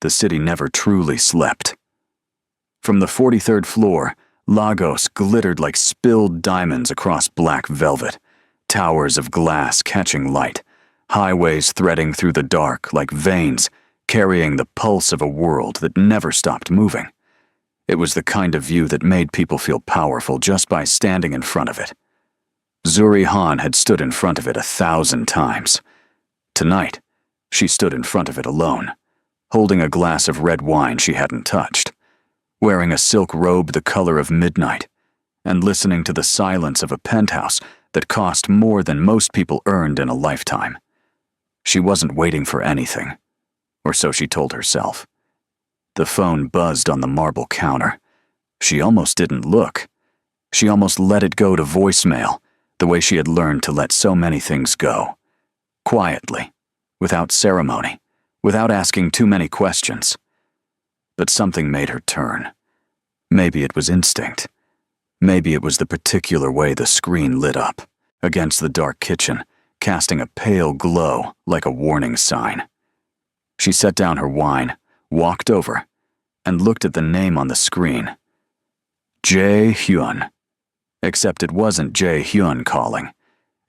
the city never truly slept. From the 43rd floor, Lagos glittered like spilled diamonds across black velvet, towers of glass catching light, highways threading through the dark like veins, carrying the pulse of a world that never stopped moving. It was the kind of view that made people feel powerful just by standing in front of it. Zuri Han had stood in front of it 1,000 times. Tonight, she stood in front of it alone, holding a glass of red wine she hadn't touched, wearing a silk robe the color of midnight, and listening to the silence of a penthouse that cost more than most people earned in a lifetime. She wasn't waiting for anything, or so she told herself. The phone buzzed on the marble counter. She almost didn't look. She almost let it go to voicemail, the way she had learned to let so many things go. Quietly, without ceremony, without asking too many questions. But something made her turn. Maybe it was instinct. Maybe it was the particular way the screen lit up, against the dark kitchen, casting a pale glow like a warning sign. She set down her wine, walked over, and looked at the name on the screen. Jae Hyun. Except it wasn't Jae Hyun calling.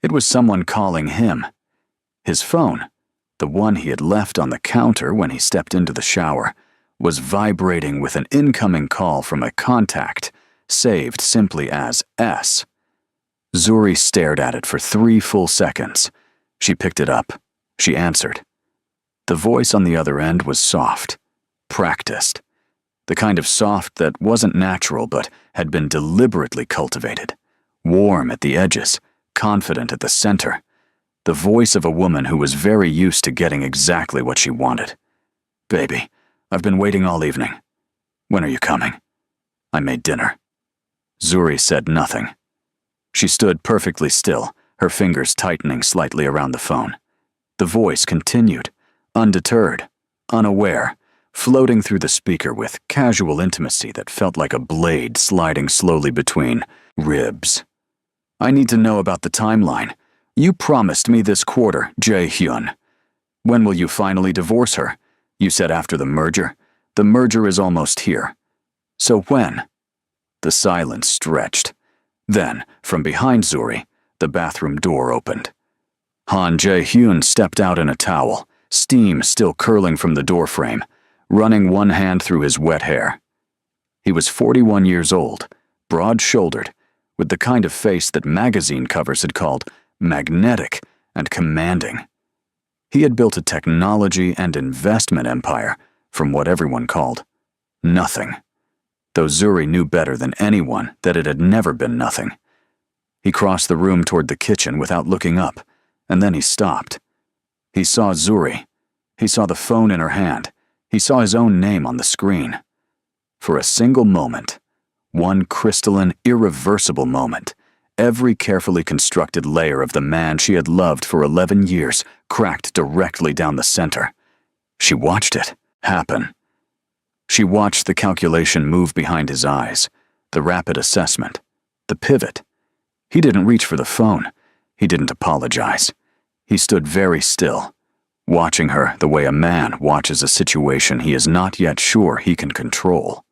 It was someone calling him. His phone, the one he had left on the counter when he stepped into the shower, was vibrating with an incoming call from a contact, saved simply as S. Zuri stared at it for 3 full seconds. She picked it up. She answered. The voice on the other end was soft, practiced. The kind of soft that wasn't natural but had been deliberately cultivated. Warm at the edges, confident at the center. The voice of a woman who was very used to getting exactly what she wanted. Baby, I've been waiting all evening. When are you coming? I made dinner. Zuri said nothing. She stood perfectly still, her fingers tightening slightly around the phone. The voice continued, undeterred, unaware, floating through the speaker with casual intimacy that felt like a blade sliding slowly between ribs. I need to know about the timeline. You promised me this quarter, Jae Hyun. When will you finally divorce her? You said after the merger. The merger is almost here. So when? The silence stretched. Then, from behind Zuri, the bathroom door opened. Han Jae-hyun stepped out in a towel, steam still curling from the doorframe, running one hand through his wet hair. He was 41 years old, broad-shouldered, with the kind of face that magazine covers had called magnetic and commanding. He had built a technology and investment empire from what everyone called nothing, though Zuri knew better than anyone that it had never been nothing. He crossed the room toward the kitchen without looking up, and then he stopped. He saw Zuri. He saw the phone in her hand. He saw his own name on the screen. For a single moment, one crystalline, irreversible moment, every carefully constructed layer of the man she had loved for 11 years cracked directly down the center. She watched it happen. She watched the calculation move behind his eyes, the rapid assessment, the pivot. He didn't reach for the phone. He didn't apologize. He stood very still, watching her the way a man watches a situation he is not yet sure he can control.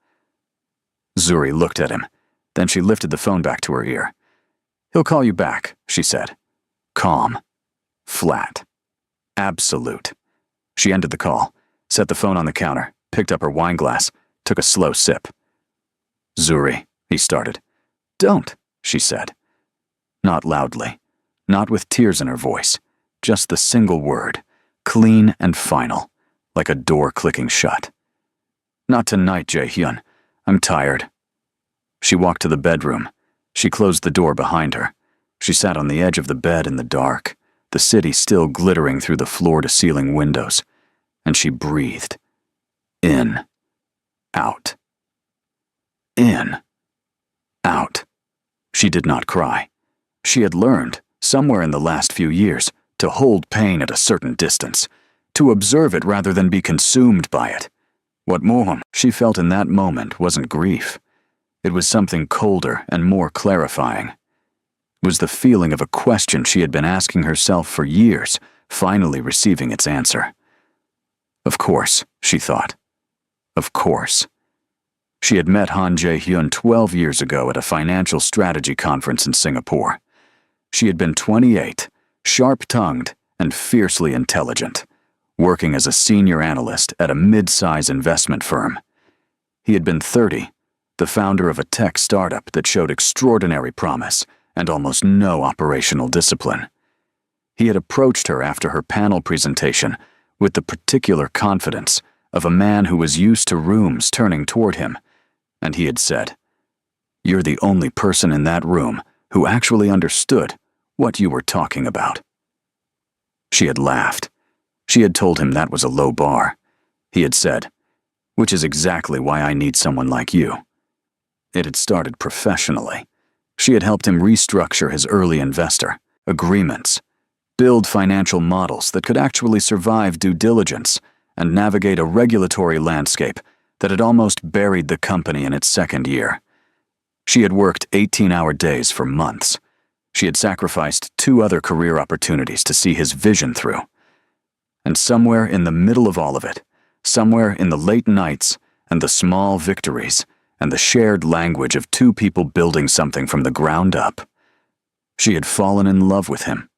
Zuri looked at him. Then she lifted the phone back to her ear. "He'll call you back," she said. Calm. Flat. Absolute. She ended the call, set the phone on the counter, picked up her wine glass, took a slow sip. "Zuri," he started. "Don't," she said. Not loudly, not with tears in her voice, just the single word, clean and final, like a door clicking shut. "Not tonight, Jae-hyun. I'm tired." She walked to the bedroom. She closed the door behind her. She sat on the edge of the bed in the dark, the city still glittering through the floor-to-ceiling windows, and she breathed. In. Out. In. Out. She did not cry. She had learned, somewhere in the last few years, to hold pain at a certain distance, to observe it rather than be consumed by it. What more she felt in that moment wasn't grief. It was something colder and more clarifying. It was the feeling of a question she had been asking herself for years, finally receiving its answer. Of course, she thought, Of course. She had met Han Jae-hyun 12 years ago at a financial strategy conference in Singapore. She had been 28, sharp-tongued, and fiercely intelligent, working as a senior analyst at a mid-size investment firm. He had been 30, the founder of a tech startup that showed extraordinary promise and almost no operational discipline. He had approached her after her panel presentation with the particular confidence of a man who was used to rooms turning toward him, and he had said, "You're the only person in that room who actually understood what you were talking about." She had laughed. She had told him that was a low bar. He had said, "Which is exactly why I need someone like you." It had started professionally. She had helped him restructure his early investor agreements, build financial models that could actually survive due diligence, and navigate a regulatory landscape that had almost buried the company in its second year. She had worked 18-hour days for months. She had sacrificed 2 other career opportunities to see his vision through. And somewhere in the middle of all of it, somewhere in the late nights and the small victories and the shared language of 2 people building something from the ground up, she had fallen in love with him.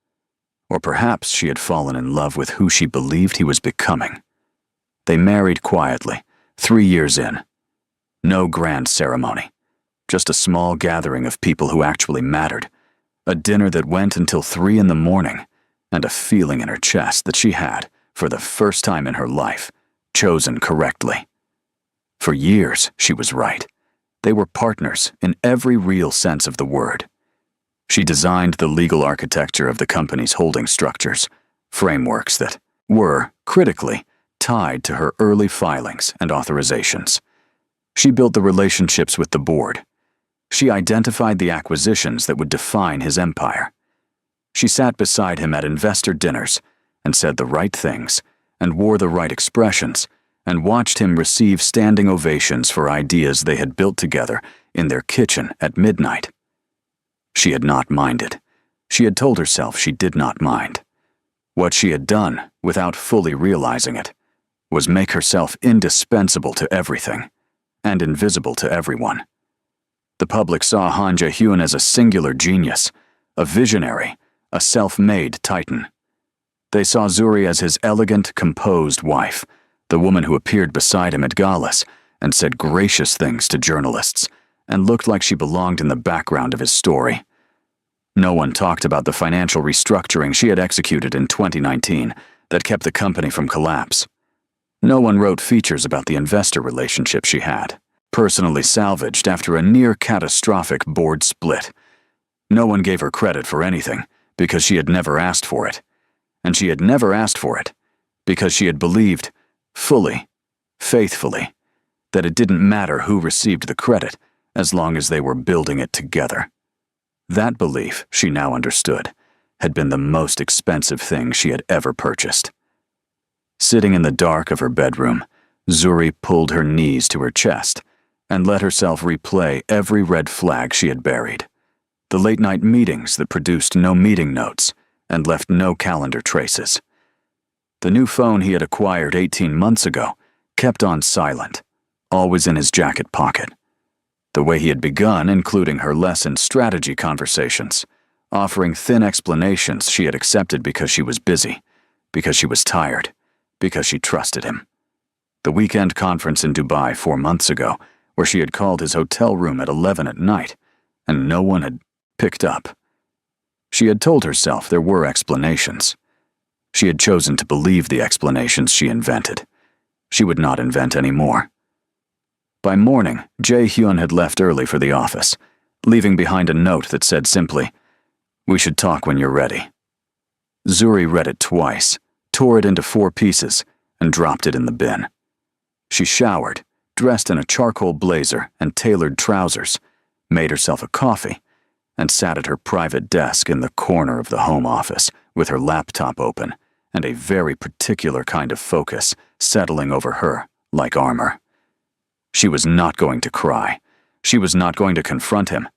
Or perhaps she had fallen in love with who she believed he was becoming. They married quietly, 3 years in. No grand ceremony, just a small gathering of people who actually mattered, a dinner that went until 3 in the morning, and a feeling in her chest that she had, for the first time in her life, chosen correctly. For years, she was right. They were partners in every real sense of the word. She designed the legal architecture of the company's holding structures, frameworks that were, critically, tied to her early filings and authorizations. She built the relationships with the board. She identified the acquisitions that would define his empire. She sat beside him at investor dinners and said the right things and wore the right expressions and watched him receive standing ovations for ideas they had built together in their kitchen at midnight. She had not minded. She had told herself she did not mind. What she had done, without fully realizing it, was make herself indispensable to everything and invisible to everyone. The public saw Han Jae-hyun as a singular genius, a visionary, a self-made titan. They saw Zuri as his elegant, composed wife, the woman who appeared beside him at galas and said gracious things to journalists and looked like she belonged in the background of his story. No one talked about the financial restructuring she had executed in 2019 that kept the company from collapse. No one wrote features about the investor relationship she had, personally salvaged after a near-catastrophic board split. No one gave her credit for anything because she had never asked for it. And she had never asked for it because she had believed, fully, faithfully, that it didn't matter who received the credit as long as they were building it together. That belief, she now understood, had been the most expensive thing she had ever purchased. Sitting in the dark of her bedroom, Zuri pulled her knees to her chest and let herself replay every red flag she had buried. The late-night meetings that produced no meeting notes and left no calendar traces. The new phone he had acquired 18 months ago kept on silent, always in his jacket pocket. The way he had begun including her lesson strategy conversations, offering thin explanations she had accepted because she was busy, because she was tired, because she trusted him. The weekend conference in Dubai 4 months ago, where she had called his hotel room at 11 at night, and no one had picked up. She had told herself there were explanations. She had chosen to believe the explanations she invented. She would not invent any more. By morning, Jae-hyun had left early for the office, leaving behind a note that said simply, "We should talk when you're ready." Zuri read it twice, tore it into 4 pieces, and dropped it in the bin. She showered, dressed in a charcoal blazer and tailored trousers, made herself a coffee, and sat at her private desk in the corner of the home office with her laptop open and a very particular kind of focus settling over her like armor. She was not going to cry. She was not going to confront him.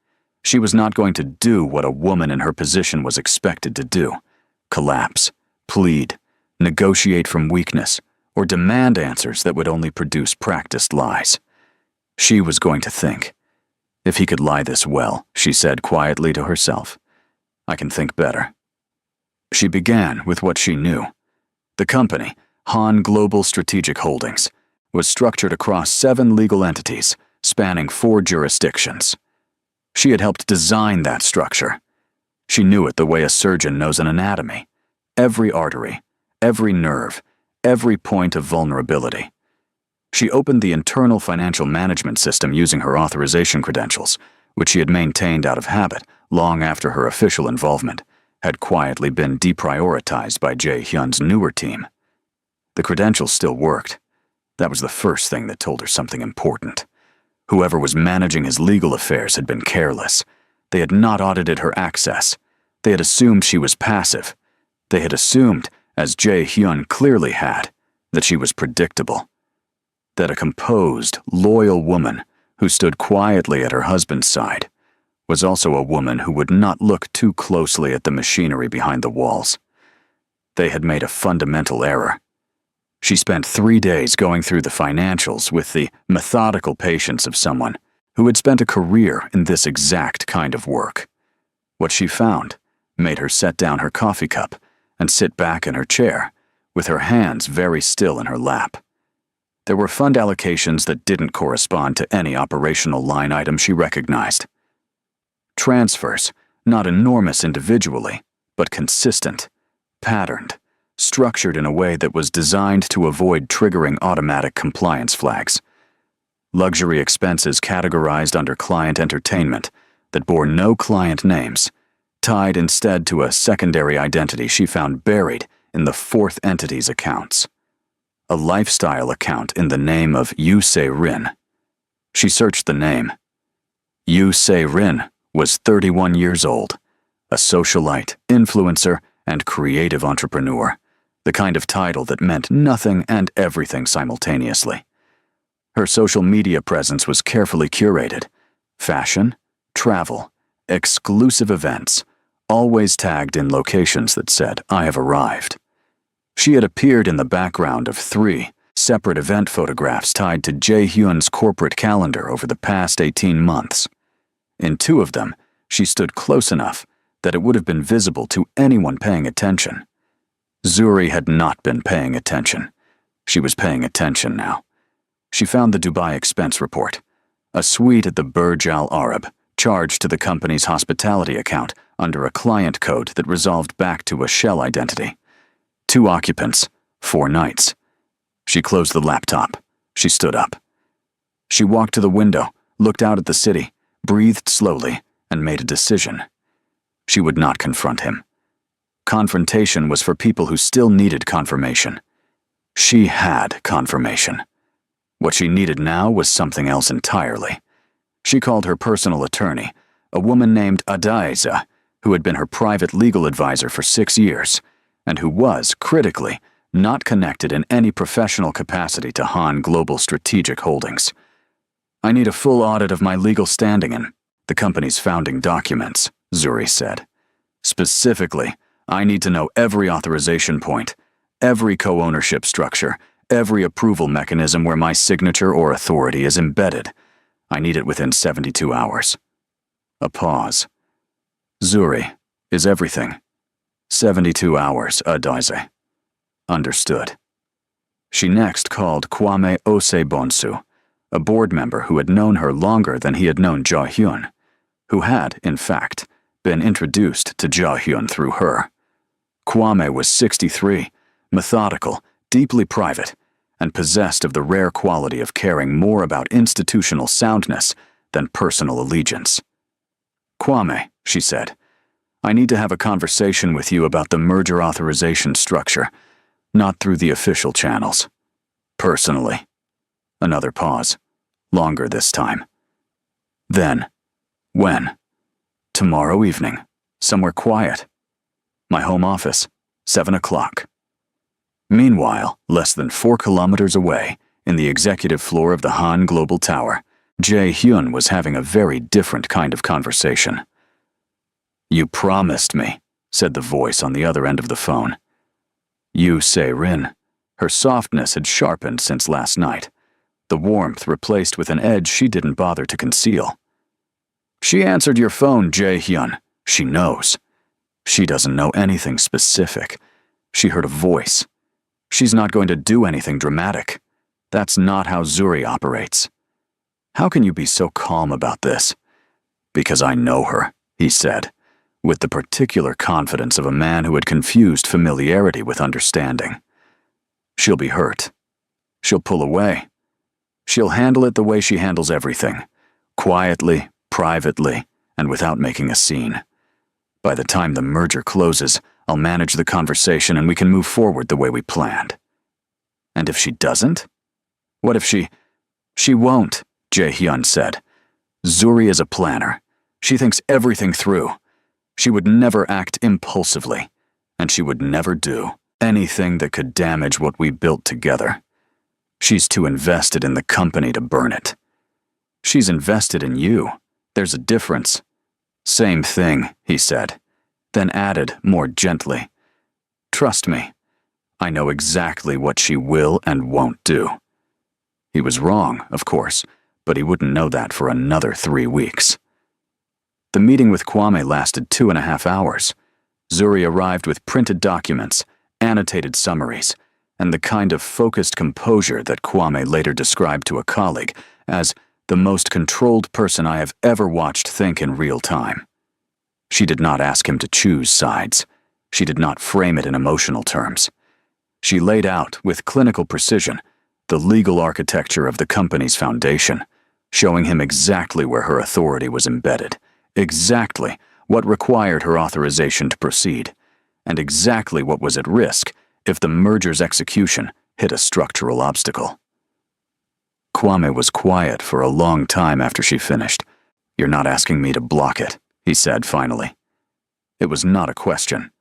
She was not going to do what a woman in her position was expected to do: collapse, plead, negotiate from weakness, or demand answers that would only produce practiced lies. She was going to think. If he could lie this well, she said quietly to herself, I can think better. She began with what she knew. The company, Han Global Strategic Holdings, was structured across 7 legal entities, spanning 4 jurisdictions. She had helped design that structure. She knew it the way a surgeon knows an anatomy. Every artery, every nerve, every point of vulnerability. She opened the internal financial management system using her authorization credentials, which she had maintained out of habit long after her official involvement had quietly been deprioritized by Jae-hyun's newer team. The credentials still worked. That was the first thing that told her something important. Whoever was managing his legal affairs had been careless. They had not audited her access. They had assumed she was passive. They had assumed, as Jae-hyun clearly had, that she was predictable. That a composed, loyal woman who stood quietly at her husband's side was also a woman who would not look too closely at the machinery behind the walls. They had made a fundamental error. She spent 3 days going through the financials with the methodical patience of someone who had spent a career in this exact kind of work. What she found made her set down her coffee cup and sit back in her chair, with her hands very still in her lap. There were fund allocations that didn't correspond to any operational line item she recognized. Transfers, not enormous individually, but consistent, patterned, structured in a way that was designed to avoid triggering automatic compliance flags. Luxury expenses categorized under client entertainment that bore no client names, tied instead to a secondary identity she found buried in the 4th entity's accounts. A lifestyle account in the name of Yoo Se-rin. She searched the name. Yoo Se-rin was 31 years old, a socialite, influencer, and creative entrepreneur, the kind of title that meant nothing and everything simultaneously. Her social media presence was carefully curated. Fashion, travel, exclusive events, always tagged in locations that said, I have arrived. She had appeared in the background of 3 separate event photographs tied to Jae-hyun's corporate calendar over the past 18 months. In 2 of them, she stood close enough that it would have been visible to anyone paying attention. Zuri had not been paying attention. She was paying attention now. She found the Dubai expense report, a suite at the Burj Al Arab, charged to the company's hospitality account under a client code that resolved back to a shell identity. 2 occupants, 4 nights. She closed the laptop. She stood up. She walked to the window, looked out at the city, breathed slowly, and made a decision. She would not confront him. Confrontation was for people who still needed confirmation. She had confirmation. What she needed now was something else entirely. She called her personal attorney, a woman named Adaiza, who had been her private legal advisor for 6 years, and who was, critically, not connected in any professional capacity to Han Global Strategic Holdings. I need a full audit of my legal standing in the company's founding documents, Zuri said. Specifically, I need to know every authorization point, every co-ownership structure, every approval mechanism where my signature or authority is embedded. I need it within 72 hours. A pause. Zuri, is everything? 72 hours, Adaize. Understood. She next called Kwame Osebonsu, a board member who had known her longer than he had known Jae-hyun, who had, in fact, been introduced to Jae-hyun through her. Kwame was 63, methodical, deeply private, and possessed of the rare quality of caring more about institutional soundness than personal allegiance. Kwame, she said, I need to have a conversation with you about the merger authorization structure, not through the official channels. Personally. Another pause. Longer this time. Then. When? Tomorrow evening. Somewhere quiet. My home office. 7 o'clock. Meanwhile, less than 4 kilometers away, in the executive floor of the Han Global Tower, Jae-hyun was having a very different kind of conversation. You promised me, said the voice on the other end of the phone. Yoo Se-rin, Her softness had sharpened since last night, the warmth replaced with an edge she didn't bother to conceal. "She answered your phone, Jae-hyun. She knows. She doesn't know anything specific. She heard a voice. She's not going to do anything dramatic. That's not how Zuri operates." "How can you be so calm about this?" "Because I know her," he said, with the particular confidence of a man who had confused familiarity with understanding. "She'll be hurt. She'll pull away. She'll handle it the way she handles everything, quietly, privately, and without making a scene. By the time the merger closes, I'll manage the conversation and we can move forward the way we planned." "And if she doesn't? What if she—" "She won't," Jae-hyun said. "Zuri is a planner. She thinks everything through. She would never act impulsively, and she would never do anything that could damage what we built together. She's too invested in the company to burn it." "She's invested in you. There's a difference." "Same thing," he said, then added more gently, "Trust me, I know exactly what she will and won't do." He was wrong, of course, but he wouldn't know that for another 3 weeks. The meeting with Kwame lasted 2.5 hours. Zuri arrived with printed documents, annotated summaries, and the kind of focused composure that Kwame later described to a colleague as the most controlled person I have ever watched think in real time. She did not ask him to choose sides. She did not frame it in emotional terms. She laid out, with clinical precision, the legal architecture of the company's foundation, showing him exactly where her authority was embedded, exactly what required her authorization to proceed, and exactly what was at risk if the merger's execution hit a structural obstacle. Kwame was quiet for a long time after she finished. "You're not asking me to block it," he said finally. It was not a question.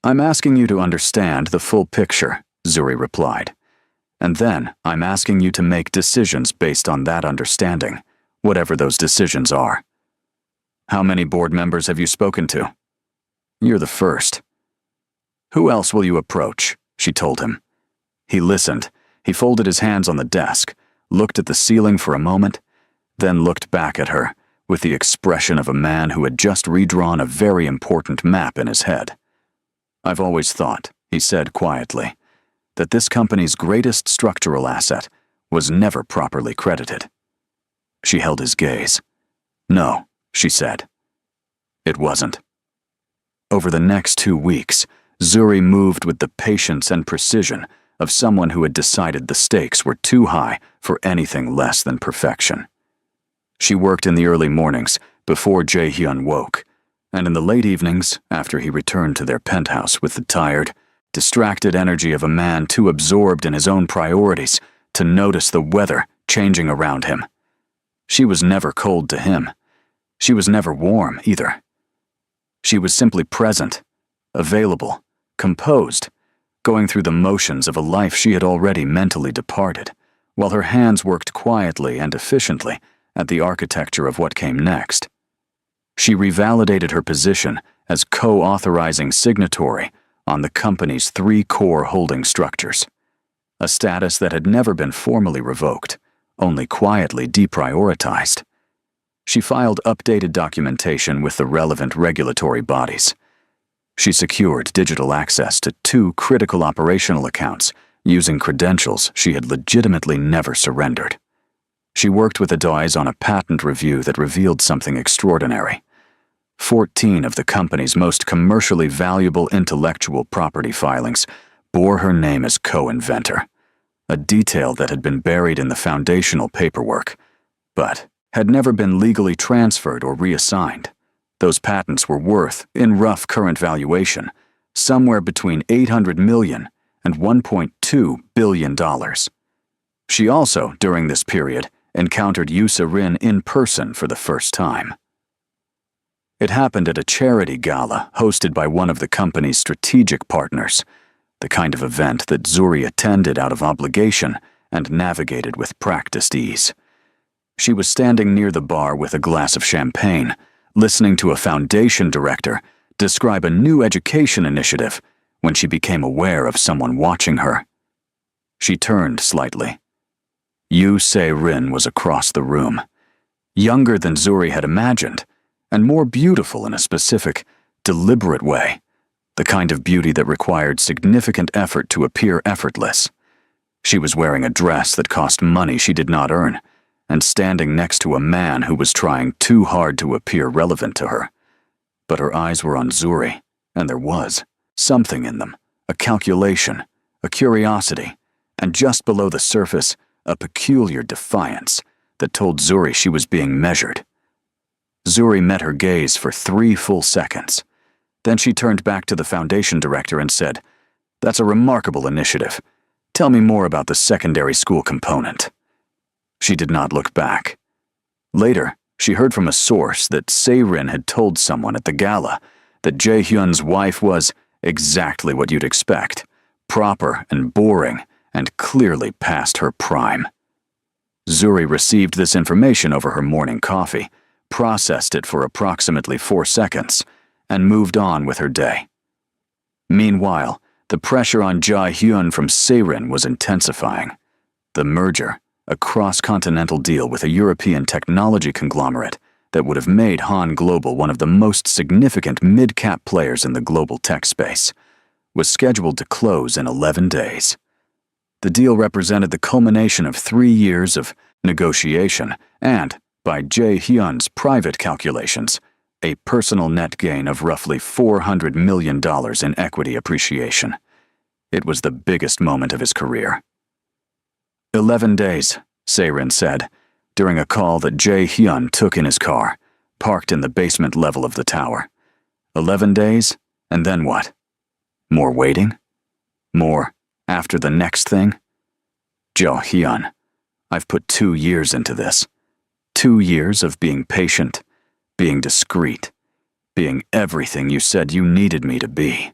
"I'm asking you to understand the full picture," Zuri replied. "And then I'm asking you to make decisions based on that understanding, whatever those decisions are." "How many board members have you spoken to?" "You're the first." "Who else will you approach?" she told him. He listened. He folded his hands on the desk, looked at the ceiling for a moment, then looked back at her with the expression of a man who had just redrawn a very important map in his head. "I've always thought," he said quietly, "that this company's greatest structural asset was never properly credited." She held his gaze. "No," she said. "It wasn't." Over the next 2 weeks, Zuri moved with the patience and precision of someone who had decided the stakes were too high for anything less than perfection. She worked in the early mornings before Jae-hyun woke, and in the late evenings after he returned to their penthouse with the tired, distracted energy of a man too absorbed in his own priorities to notice the weather changing around him. She was never cold to him. She was never warm either. She was simply present, available, composed, going through the motions of a life she had already mentally departed, while her hands worked quietly and efficiently at the architecture of what came next. She revalidated her position as co-authorizing signatory on the company's 3 core holding structures, a status that had never been formally revoked, only quietly deprioritized. She filed updated documentation with the relevant regulatory bodies. She secured digital access to 2 critical operational accounts using credentials she had legitimately never surrendered. She worked with Adois on a patent review that revealed something extraordinary. 14 of the company's most commercially valuable intellectual property filings bore her name as co-inventor, a detail that had been buried in the foundational paperwork, but had never been legally transferred or reassigned. Those patents were worth, in rough current valuation, somewhere between $800 million and $1.2 billion. She also, during this period, encountered Yusa Rin in person for the first time. It happened at a charity gala hosted by one of the company's strategic partners, the kind of event that Zuri attended out of obligation and navigated with practiced ease. She was standing near the bar with a glass of champagne, listening to a foundation director describe a new education initiative when she became aware of someone watching her. She turned slightly. Yu Se-rin was across the room, younger than Zuri had imagined, and more beautiful in a specific, deliberate way, the kind of beauty that required significant effort to appear effortless. She was wearing a dress that cost money she did not earn, and standing next to a man who was trying too hard to appear relevant to her. But her eyes were on Zuri, and there was something in them, a calculation, a curiosity, and just below the surface, a peculiar defiance that told Zuri she was being measured. Zuri met her gaze for 3 full seconds. Then she turned back to the foundation director and said, "That's a remarkable initiative. Tell me more about the secondary school component." She did not look back. Later, she heard from a source that Se-rin had told someone at the gala that Jae-hyun's wife was exactly what you'd expect, proper and boring, and clearly past her prime. Zuri received this information over her morning coffee, processed it for approximately 4 seconds, and moved on with her day. Meanwhile, the pressure on Jae-hyun from Se-rin was intensifying. The merger, a cross-continental deal with a European technology conglomerate that would have made Han Global one of the most significant mid-cap players in the global tech space, was scheduled to close in 11 days. The deal represented the culmination of 3 years of negotiation and, by Jae-hyun's private calculations, a personal net gain of roughly $400 million in equity appreciation. It was the biggest moment of his career. 11 days, Se-rin said, during a call that Jae-hyun took in his car, parked in the basement level of the tower. 11 days, and then what? More waiting? More after the next thing? Jae-hyun, I've put 2 years into this. 2 years of being patient, being discreet, being everything you said you needed me to be.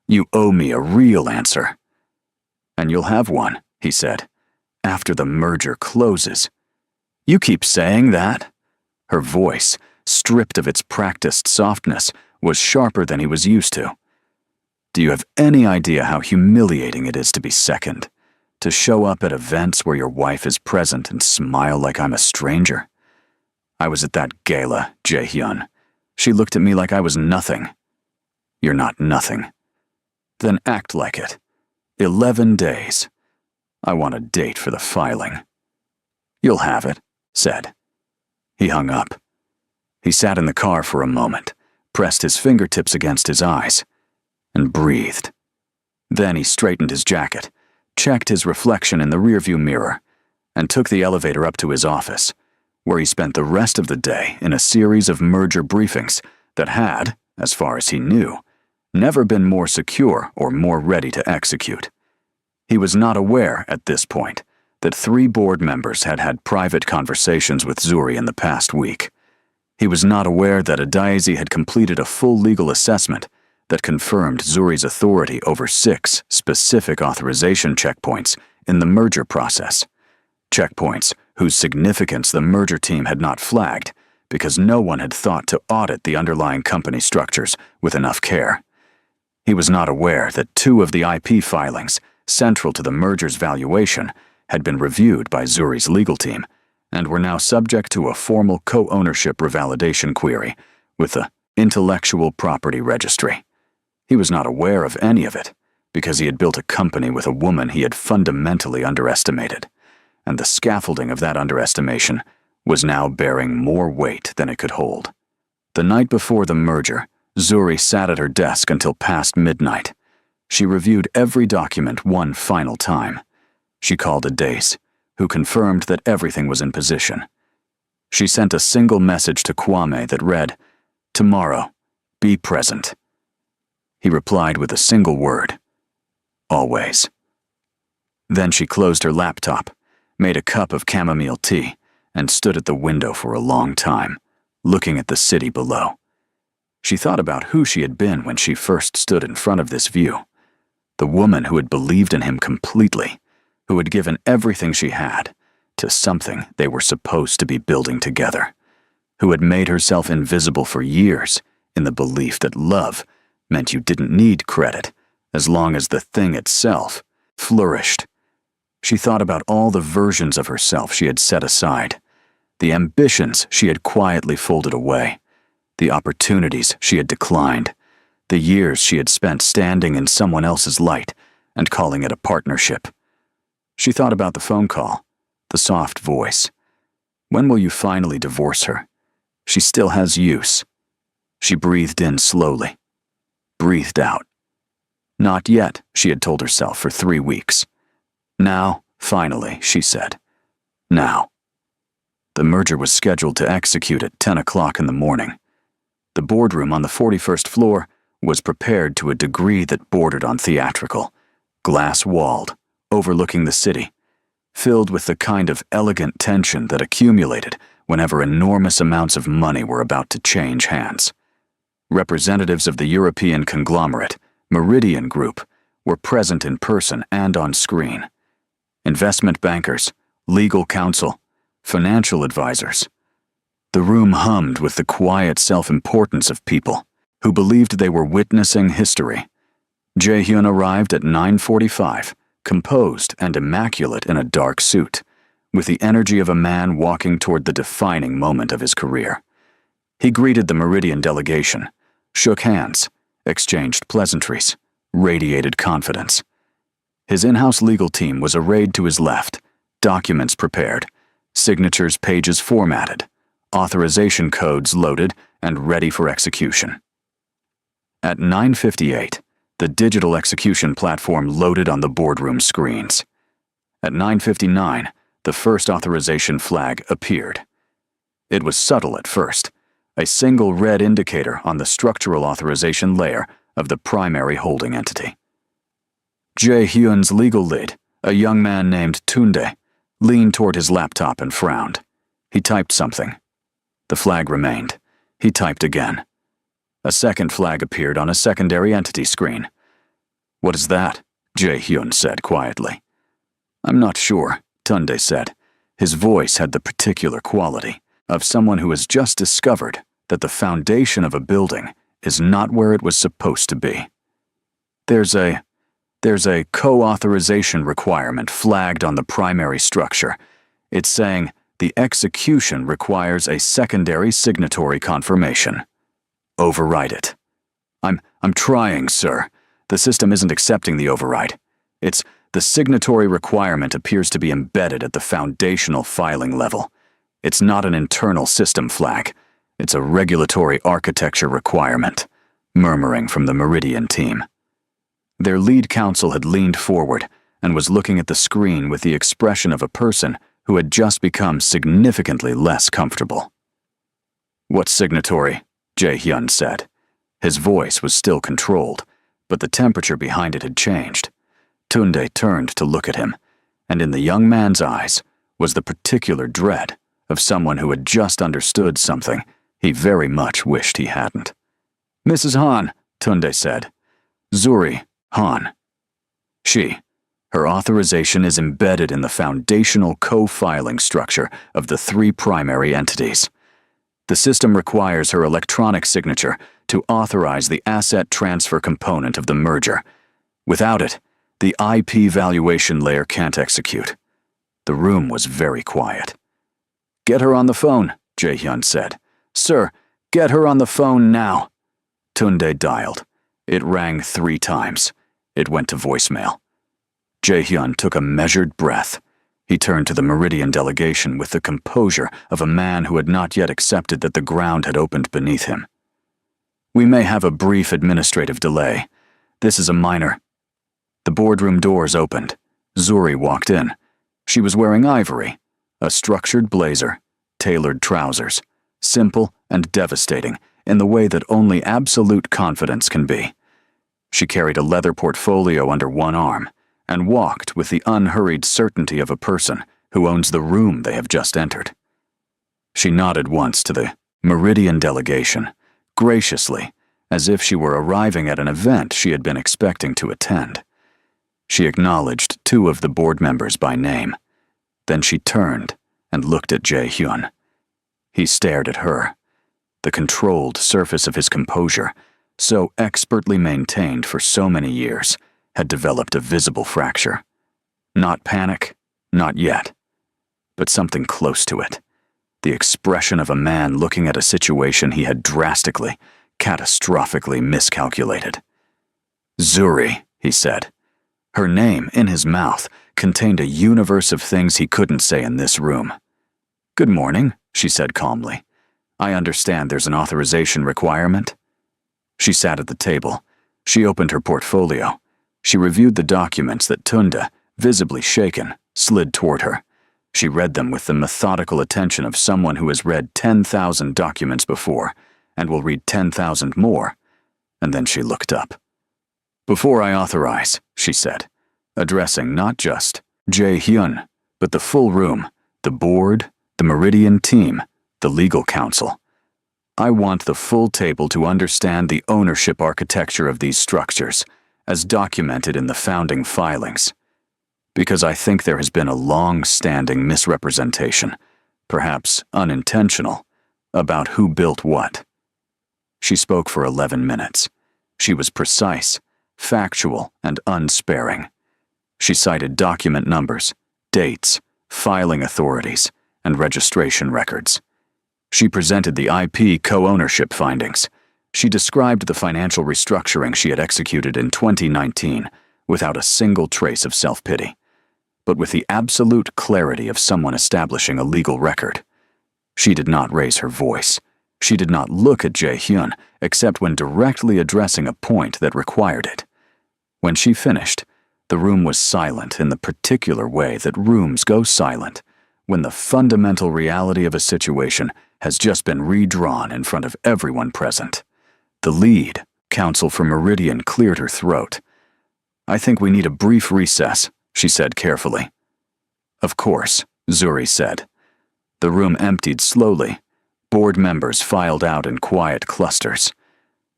You owe me a real answer. And you'll have one, he said, after the merger closes. You keep saying that? Her voice, stripped of its practiced softness, was sharper than he was used to. Do you have any idea how humiliating it is to be second? To show up at events where your wife is present and smile like I'm a stranger? I was at that gala, Jae-hyun. She looked at me like I was nothing. You're not nothing. Then act like it. 11 days. I want a date for the filing. You'll have it, said. He hung up. He sat in the car for a moment, pressed his fingertips against his eyes, and breathed. Then he straightened his jacket, checked his reflection in the rearview mirror, and took the elevator up to his office, where he spent the rest of the day in a series of merger briefings that had, as far as he knew, never been more secure or more ready to execute. He was not aware, at this point, that 3 board members had had private conversations with Zuri in the past week. He was not aware that Adaeze had completed a full legal assessment that confirmed Zuri's authority over 6 specific authorization checkpoints in the merger process. Checkpoints whose significance the merger team had not flagged because no one had thought to audit the underlying company structures with enough care. He was not aware that 2 of the IP filings, central to the merger's valuation, had been reviewed by Zuri's legal team and were now subject to a formal co-ownership revalidation query with the Intellectual Property Registry. He was not aware of any of it because he had built a company with a woman he had fundamentally underestimated, and the scaffolding of that underestimation was now bearing more weight than it could hold. The night before the merger, Zuri sat at her desk until past midnight. She reviewed every document one final time. She called Adaeze, who confirmed that everything was in position. She sent a single message to Kwame that read, "Tomorrow, be present." He replied with a single word, "Always." Then she closed her laptop, made a cup of chamomile tea, and stood at the window for a long time, looking at the city below. She thought about who she had been when she first stood in front of this view. The woman who had believed in him completely, who had given everything she had to something they were supposed to be building together, who had made herself invisible for years in the belief that love meant you didn't need credit as long as the thing itself flourished. She thought about all the versions of herself she had set aside, the ambitions she had quietly folded away, the opportunities she had declined, the years she had spent standing in someone else's light and calling it a partnership. She thought about the phone call, the soft voice. When will you finally divorce her? She still has use. She breathed in slowly, breathed out. Not yet, she had told herself for 3 weeks. Now, finally, she said. Now. The merger was scheduled to execute at 10 o'clock in the morning. The boardroom on the 41st floor was prepared to a degree that bordered on theatrical, glass-walled, overlooking the city, filled with the kind of elegant tension that accumulated whenever enormous amounts of money were about to change hands. Representatives of the European conglomerate, Meridian Group, were present in person and on screen. Investment bankers, legal counsel, financial advisors. The room hummed with the quiet self-importance of people who believed they were witnessing history. Jae-hyun arrived at 9:45, composed and immaculate in a dark suit, with the energy of a man walking toward the defining moment of his career. He greeted the Meridian delegation, shook hands, exchanged pleasantries, radiated confidence. His in-house legal team was arrayed to his left, documents prepared, signatures pages formatted, authorization codes loaded and ready for execution. At 9:58, the digital execution platform loaded on the boardroom screens. At 9:59, the first authorization flag appeared. It was subtle at first, a single red indicator on the structural authorization layer of the primary holding entity. Jae-hyun's legal lead, a young man named Tunde, leaned toward his laptop and frowned. He typed something. The flag remained. He typed again. A second flag appeared on a secondary entity screen. "What is that?" Jae-hyun said quietly. "I'm not sure," Tunde said. His voice had the particular quality of someone who has just discovered that the foundation of a building is not where it was supposed to be. There's a co-authorization requirement flagged on the primary structure. It's saying the execution requires a secondary signatory confirmation. Override it. I'm trying, sir. The system isn't accepting the override. The signatory requirement appears to be embedded at the foundational filing level. It's not an internal system flag. It's a regulatory architecture requirement, murmuring from the Meridian team. Their lead counsel had leaned forward and was looking at the screen with the expression of a person who had just become significantly less comfortable. "What signatory?" Jae-hyun said. His voice was still controlled, but the temperature behind it had changed. Tunde turned to look at him, and in the young man's eyes was the particular dread of someone who had just understood something he very much wished he hadn't. "Mrs. Han," Tunde said. "Zuri, Han." Her authorization is embedded in the foundational co-filing structure of the 3 primary entities. The system requires her electronic signature to authorize the asset transfer component of the merger. Without it, the IP valuation layer can't execute. The room was very quiet. "Get her on the phone," Jae-hyun said. "Sir, get her on the phone now." Tunde dialed. It rang 3 times. It went to voicemail. Jae-hyun took a measured breath. He turned to the Meridian delegation with the composure of a man who had not yet accepted that the ground had opened beneath him. "We may have a brief administrative delay. This is a minor." The boardroom doors opened. Zuri walked in. She was wearing ivory, a structured blazer, tailored trousers, simple and devastating in the way that only absolute confidence can be. She carried a leather portfolio under one arm and walked with the unhurried certainty of a person who owns the room they have just entered. She nodded once to the Meridian delegation, graciously, as if she were arriving at an event she had been expecting to attend. She acknowledged 2 of the board members by name. Then she turned and looked at Jae-hyun. He stared at her. The controlled surface of his composure, so expertly maintained for so many years, had developed a visible fracture. Not panic, not yet, but something close to it. The expression of a man looking at a situation he had drastically, catastrophically miscalculated. Zuri, he said. Her name, in his mouth, contained a universe of things he couldn't say in this room. Good morning, she said calmly. I understand there's an authorization requirement. She sat at the table. She opened her portfolio. She reviewed the documents that Tunda, visibly shaken, slid toward her. She read them with the methodical attention of someone who has read 10,000 documents before and will read 10,000 more, and then she looked up. Before I authorize, she said, addressing not just Jae-hyun, but the full room, the board, the Meridian team, the legal counsel. I want the full table to understand the ownership architecture of these structures, as documented in the founding filings. Because I think there has been a long-standing misrepresentation, perhaps unintentional, about who built what. She spoke for 11 minutes. She was precise, factual, and unsparing. She cited document numbers, dates, filing authorities, and registration records. She presented the IP co-ownership findings. She described the financial restructuring she had executed in 2019 without a single trace of self-pity, but with the absolute clarity of someone establishing a legal record. She did not raise her voice. She did not look at Jae-hyun except when directly addressing a point that required it. When she finished, the room was silent in the particular way that rooms go silent when the fundamental reality of a situation has just been redrawn in front of everyone present. The lead counsel for Meridian cleared her throat. I think we need a brief recess, she said carefully. Of course, Zuri said. The room emptied slowly. Board members filed out in quiet clusters.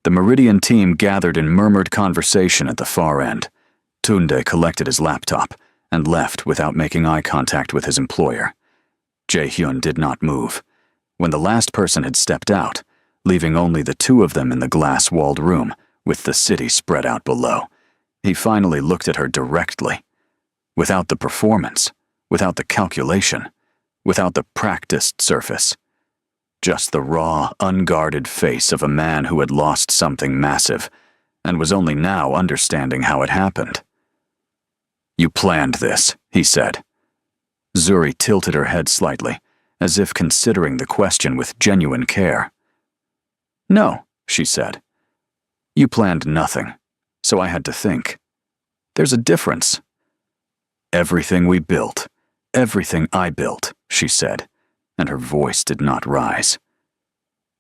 The Meridian team gathered in murmured conversation at the far end. Tunde collected his laptop and left without making eye contact with his employer. Jae-hyun did not move. When the last person had stepped out, leaving only the two of them in the glass-walled room with the city spread out below, he finally looked at her directly. Without the performance, without the calculation, without the practiced surface. Just the raw, unguarded face of a man who had lost something massive and was only now understanding how it happened. You planned this, he said. Zuri tilted her head slightly, as if considering the question with genuine care. No, she said. You planned nothing, so I had to think. There's a difference. Everything we built, everything I built, she said, and her voice did not rise.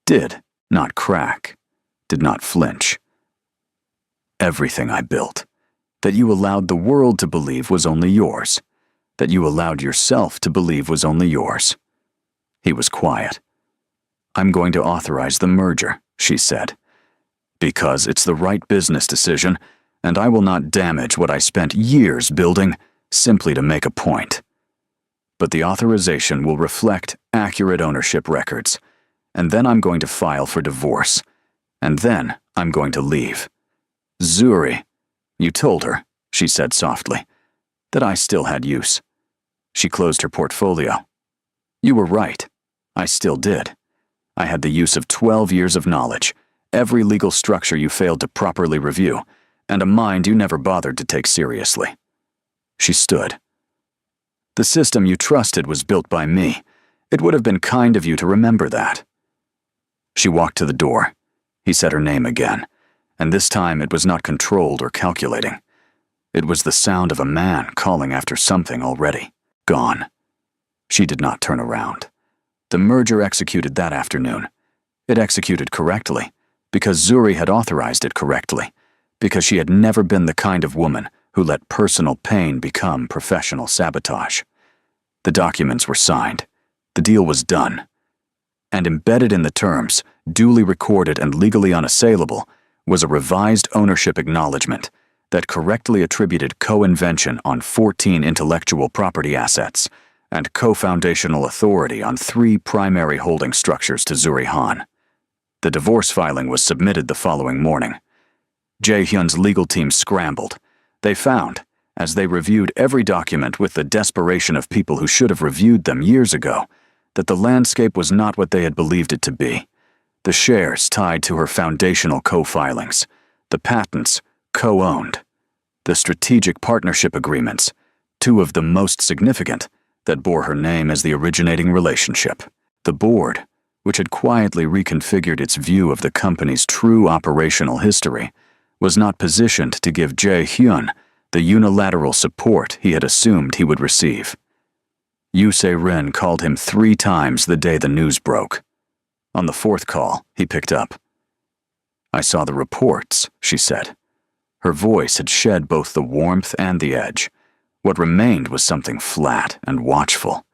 Did not crack, did not flinch. Everything I built, that you allowed the world to believe was only yours, that you allowed yourself to believe was only yours. He was quiet. I'm going to authorize the merger, she said, because it's the right business decision, and I will not damage what I spent years building simply to make a point. But the authorization will reflect accurate ownership records, and then I'm going to file for divorce, and then I'm going to leave. Zuri, you told her, she said softly, that I still had use. She closed her portfolio. You were right. I still did. I had the use of 12 years of knowledge, every legal structure you failed to properly review, and a mind you never bothered to take seriously. She stood. The system you trusted was built by me. It would have been kind of you to remember that. She walked to the door. He said her name again, and this time it was not controlled or calculating. It was the sound of a man calling after something already gone. She did not turn around. The merger executed that afternoon. It executed correctly, because Zuri had authorized it correctly, because she had never been the kind of woman who let personal pain become professional sabotage. The documents were signed. The deal was done. And embedded in the terms, duly recorded and legally unassailable, was a revised ownership acknowledgement that correctly attributed co-invention on 14 intellectual property assets and co-foundational authority on 3 primary holding structures to Zuri Han. The divorce filing was submitted the following morning. Jae-hyun's legal team scrambled. They found, as they reviewed every document with the desperation of people who should have reviewed them years ago, that the landscape was not what they had believed it to be. The shares tied to her foundational co-filings, the patents co-owned, the strategic partnership agreements, two of the most significant, that bore her name as the originating relationship. The board, which had quietly reconfigured its view of the company's true operational history, was not positioned to give Jae-hyun the unilateral support he had assumed he would receive. Yoo Se-rin called him 3 times the day the news broke. On the 4th call, he picked up. "I saw the reports," she said. Her voice had shed both the warmth and the edge. What remained was something flat and watchful.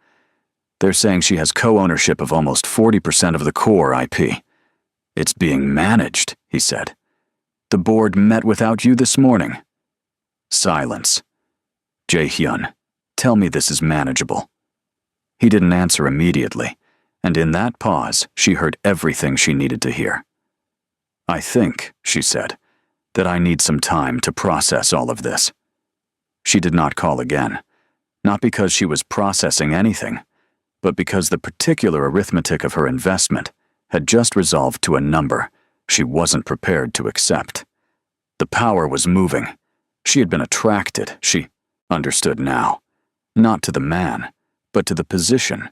"They're saying she has co-ownership of almost 40% of the core IP. It's being managed," he said. "The board met without you this morning." Silence. "Jae-hyun, tell me this is manageable." He didn't answer immediately, and in that pause, she heard everything she needed to hear. "I think," she said, "that I need some time to process all of this." She did not call again, not because she was processing anything, but because the particular arithmetic of her investment had just resolved to a number she wasn't prepared to accept. The power was moving. She had been attracted, she understood now, not to the man, but to the position.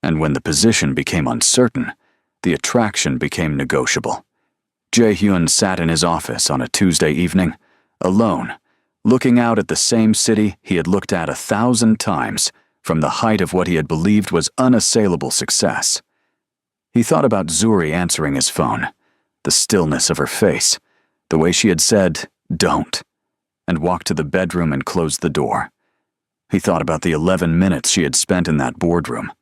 And when the position became uncertain, the attraction became negotiable. Jae-hyun sat in his office on a Tuesday evening, alone, looking out at the same city he had looked at 1,000 times from the height of what he had believed was unassailable success. He thought about Zuri answering his phone, the stillness of her face, the way she had said, "Don't," and walked to the bedroom and closed the door. He thought about the 11 minutes she had spent in that boardroom,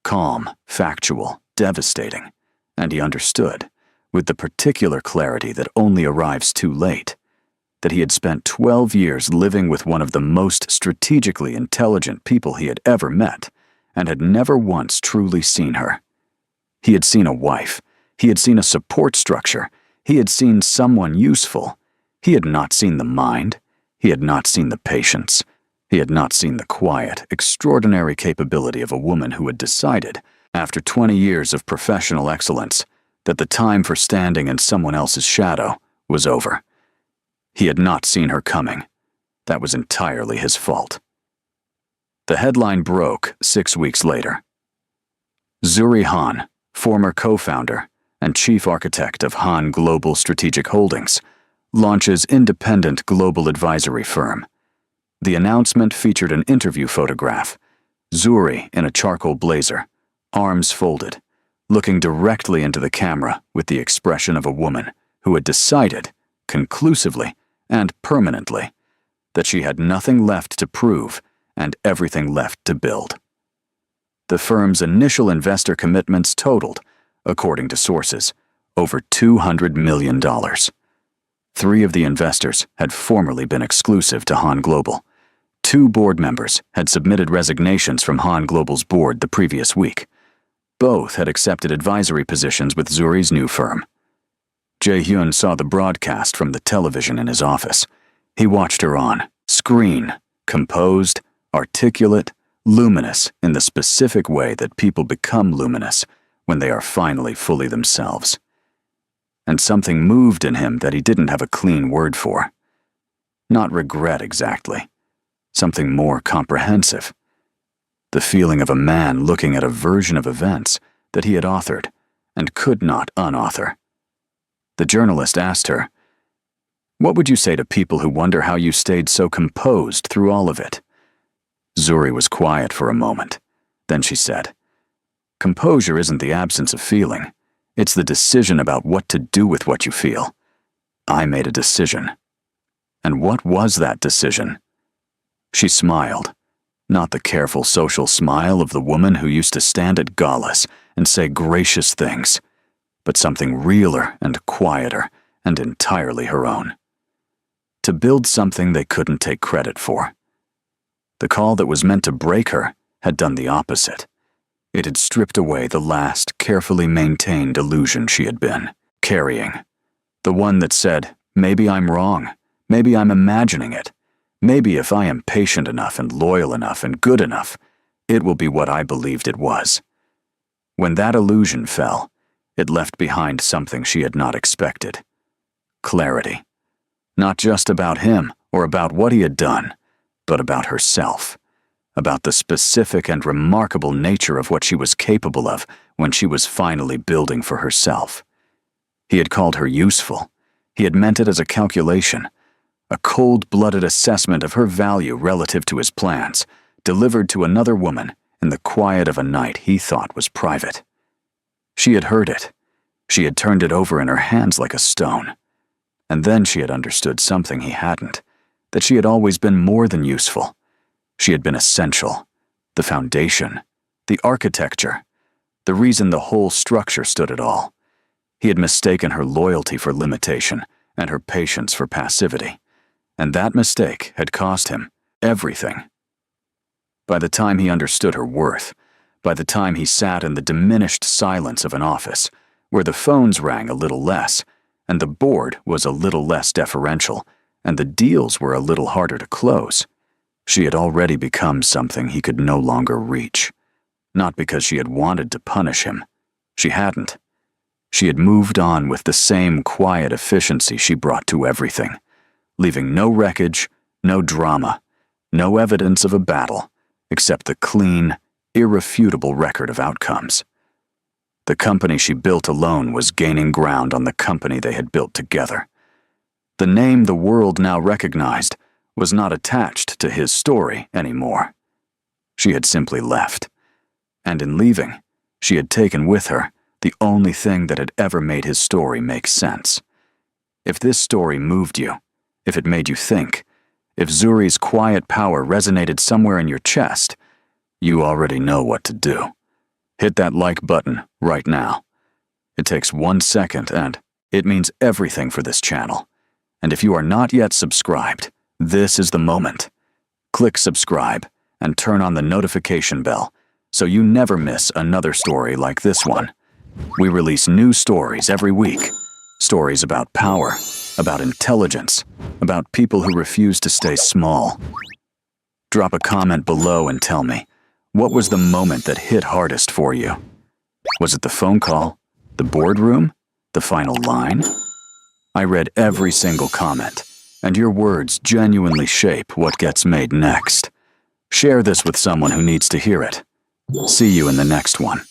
calm, factual, devastating, and he understood, with the particular clarity that only arrives too late, that he had spent 12 years living with one of the most strategically intelligent people he had ever met, and had never once truly seen her. He had seen a wife. He had seen a support structure. He had seen someone useful. He had not seen the mind. He had not seen the patience. He had not seen the quiet, extraordinary capability of a woman who had decided, after 20 years of professional excellence, that the time for standing in someone else's shadow was over. He had not seen her coming. That was entirely his fault. The headline broke 6 weeks later. Zuri Han, former co-founder and chief architect of Han Global Strategic Holdings, launches independent global advisory firm. The announcement featured an interview photograph, Zuri in a charcoal blazer, arms folded, looking directly into the camera with the expression of a woman who had decided, conclusively and permanently, that she had nothing left to prove and everything left to build. The firm's initial investor commitments totaled, according to sources, over $200 million. 3 of the investors had formerly been exclusive to Han Global. 2 board members had submitted resignations from Han Global's board the previous week. Both had accepted advisory positions with Zuri's new firm. Jae-hyun saw the broadcast from the television in his office. He watched her on screen, composed, articulate, luminous in the specific way that people become luminous when they are finally fully themselves. And something moved in him that he didn't have a clean word for. Not regret exactly. Something more comprehensive. The feeling of a man looking at a version of events that he had authored and could not unauthor. The journalist asked her, "What would you say to people who wonder how you stayed so composed through all of it?" Zuri was quiet for a moment. Then she said, "Composure isn't the absence of feeling. It's the decision about what to do with what you feel. I made a decision." And what was that decision? She smiled, not the careful social smile of the woman who used to stand at galas and say gracious things, but something realer and quieter and entirely her own. To build something they couldn't take credit for. The call that was meant to break her had done the opposite. It had stripped away the last carefully maintained illusion she had been carrying. The one that said, "Maybe I'm wrong. Maybe I'm imagining it. Maybe if I am patient enough and loyal enough and good enough, it will be what I believed it was. When that illusion fell, it left behind something she had not expected. Clarity. Not just about him or about what he had done, but about herself. About the specific and remarkable nature of what she was capable of when she was finally building for herself. He had called her useful. He had meant it as a calculation, a cold-blooded assessment of her value relative to his plans, delivered to another woman in the quiet of a night he thought was private. She had heard it. She had turned it over in her hands like a stone. And then she had understood something he hadn't, that she had always been more than useful. She had been essential, the foundation, the architecture, the reason the whole structure stood at all. He had mistaken her loyalty for limitation and her patience for passivity, and that mistake had cost him everything. By the time he understood her worth, by the time he sat in the diminished silence of an office, where the phones rang a little less, and the board was a little less deferential, and the deals were a little harder to close, she had already become something he could no longer reach. Not because she had wanted to punish him. She hadn't. She had moved on with the same quiet efficiency she brought to everything, leaving no wreckage, no drama, no evidence of a battle, except the clean, irrefutable record of outcomes. The company she built alone was gaining ground on the company they had built together. The name the world now recognized was not attached to his story anymore. She had simply left. And in leaving, she had taken with her the only thing that had ever made his story make sense. If this story moved you, if it made you think, if Zuri's quiet power resonated somewhere in your chest, you already know what to do. Hit that like button right now. It takes 1 second and it means everything for this channel. And if you are not yet subscribed, this is the moment. Click subscribe and turn on the notification bell so you never miss another story like this one. We release new stories every week. Stories about power, about intelligence, about people who refuse to stay small. Drop a comment below and tell me, what was the moment that hit hardest for you? Was it the phone call, the boardroom, the final line? I read every single comment, and your words genuinely shape what gets made next. Share this with someone who needs to hear it. See you in the next one.